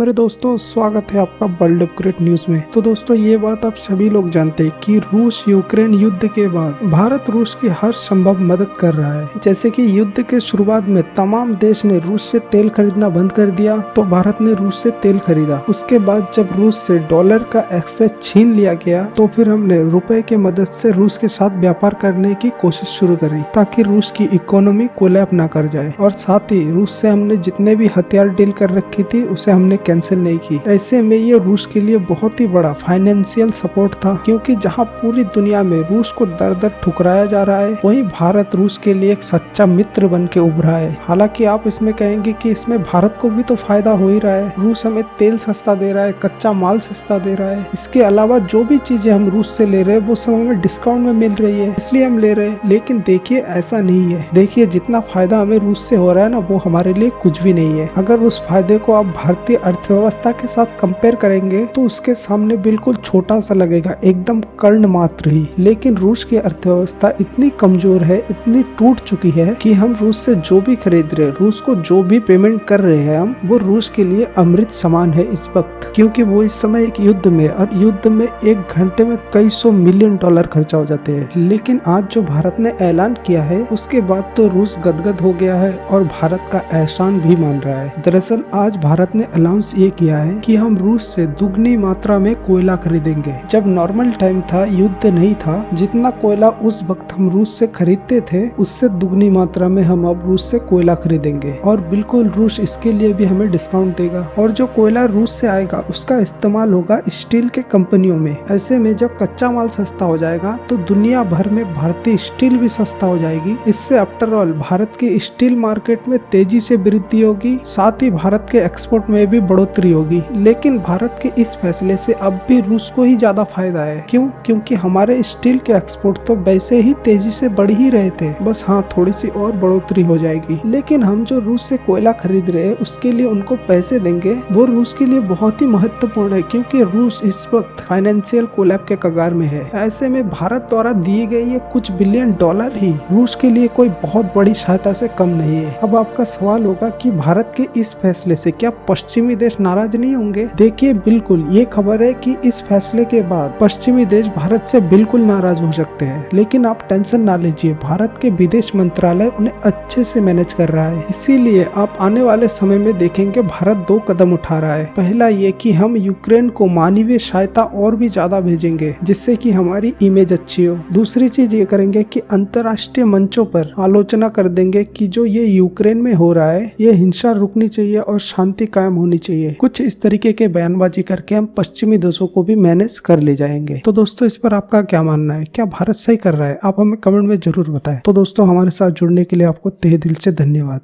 मेरे दोस्तों, स्वागत है आपका वर्ल्ड अपग्रेड न्यूज में। तो दोस्तों, ये बात आप सभी लोग जानते हैं कि रूस यूक्रेन युद्ध के बाद भारत रूस की हर संभव मदद कर रहा है। जैसे कि युद्ध के शुरुआत में तमाम देश ने रूस से तेल खरीदना बंद कर दिया, तो भारत ने रूस से तेल खरीदा। उसके बाद जब रूस से डॉलर का एक्सेस छीन लिया गया, तो फिर हमने रुपए की मदद से रूस के साथ व्यापार करने की कोशिश शुरू करी, ताकि रूस की इकोनॉमी कोलैप्स ना कर जाए। और साथ ही रूस से हमने जितने भी हथियार डील कर रखी थी, उसे हमने कैंसिल नहीं की। ऐसे में ये रूस के लिए बहुत ही बड़ा फाइनेंशियल सपोर्ट था, क्योंकि जहां पूरी दुनिया में रूस को दर दर ठुकराया जा रहा है, वहीं भारत रूस के लिए एक सच्चा मित्र बन के उभरा है। हालांकि आप इसमें कहेंगे कि इसमें भारत को भी तो फायदा हो ही रहा है। रूस हमें तेल सस्ता दे रहा है, कच्चा माल सस्ता दे रहा है। इसके अलावा जो भी चीजें हम रूस से ले रहे हैं, वो सब हमें डिस्काउंट में मिल रही है, इसलिए हम ले रहे हैं। लेकिन देखिए, ऐसा नहीं है। देखिए, जितना फायदा हमें रूस से हो रहा है ना, वो हमारे लिए कुछ भी नहीं है। अगर उस फायदे को आप भारतीय अर्थव्यवस्था के साथ कंपेयर करेंगे, तो उसके सामने बिल्कुल छोटा सा लगेगा, एकदम कर्ण मात्र ही। लेकिन रूस की अर्थव्यवस्था इतनी कमजोर है, इतनी टूट चुकी है, कि हम रूस से जो भी खरीद रहे हैं, रूस को जो भी पेमेंट कर रहे हैं हम, वो रूस के लिए अमृत समान है इस वक्त। क्योंकि वो इस समय एक युद्ध में, और युद्ध में एक घंटे में कई $100 मिलियन खर्चा हो जाते हैं। लेकिन आज जो भारत ने ऐलान किया है, उसके बाद तो रूस गदगद हो गया है और भारत का एहसान भी मान रहा है। दरअसल आज भारत ने अनाउंस ये किया है कि हम रूस से दुगनी मात्रा में कोयला खरीदेंगे। जब नॉर्मल टाइम था, युद्ध नहीं था, जितना कोयला उस वक्त हम रूस से खरीदते थे, उससे दुगनी मात्रा में हम अब रूस से कोयला खरीदेंगे। और बिल्कुल रूस इसके लिए भी हमें डिस्काउंट देगा। और जो कोयला रूस से आएगा, उसका इस्तेमाल होगा स्टील के कंपनियों में। ऐसे में जब कच्चा माल सस्ता हो जाएगा, तो दुनिया भर में भारतीय स्टील भी सस्ता हो जाएगी। इससे आफ्टर ऑल भारत की स्टील मार्केट में तेजी से वृद्धि होगी, साथ ही भारत के एक्सपोर्ट में भी बढ़ोतरी होगी। लेकिन भारत के इस फैसले से अब भी रूस को ही ज्यादा फायदा है। क्यों? क्योंकि हमारे स्टील के एक्सपोर्ट तो वैसे ही तेजी से बढ़ ही रहे थे, बस हाँ, थोड़ी सी और बढ़ोतरी हो जाएगी। लेकिन हम जो रूस से कोयला खरीद रहे हैं, उसके लिए उनको पैसे देंगे, वो रूस के लिए बहुत ही महत्वपूर्ण है, क्योंकि रूस इस वक्त फाइनेंशियल कोलैप्स के कगार में है। ऐसे में भारत द्वारा दिए गए ये कुछ $बिलियन ही रूस के लिए कोई बहुत बड़ी सहायता से कम नहीं है। अब आपका सवाल होगा कि भारत के इस फैसले से क्या पश्चिमी देश नाराज नहीं होंगे? देखिए, बिल्कुल ये खबर है कि इस फैसले के बाद पश्चिमी देश भारत से बिल्कुल नाराज हो सकते हैं। लेकिन आप टेंशन ना लीजिए, भारत के विदेश मंत्रालय उन्हें अच्छे से मैनेज कर रहा है। इसीलिए आप आने वाले समय में देखेंगे भारत 2 कदम उठा रहा है। पहला ये कि हम यूक्रेन को मानवीय सहायता और भी ज्यादा भेजेंगे, जिससे कि हमारी इमेज अच्छी हो। दूसरी चीज ये करेंगे कि अंतर्राष्ट्रीय मंचों पर आलोचना कर देंगे कि जो ये यूक्रेन में हो रहा है, ये हिंसा रुकनी चाहिए और शांति कायम होनी चाहिए। कुछ इस तरीके के बयानबाजी करके हम पश्चिमी देशों को भी मैनेज कर ले जाएंगे। तो दोस्तों, इस पर आपका क्या मानना है? क्या भारत सही कर रहा है? आप हमें कमेंट में जरूर बताएं। तो दोस्तों, हमारे साथ जुड़ने के लिए आपको तहे दिल से धन्यवाद।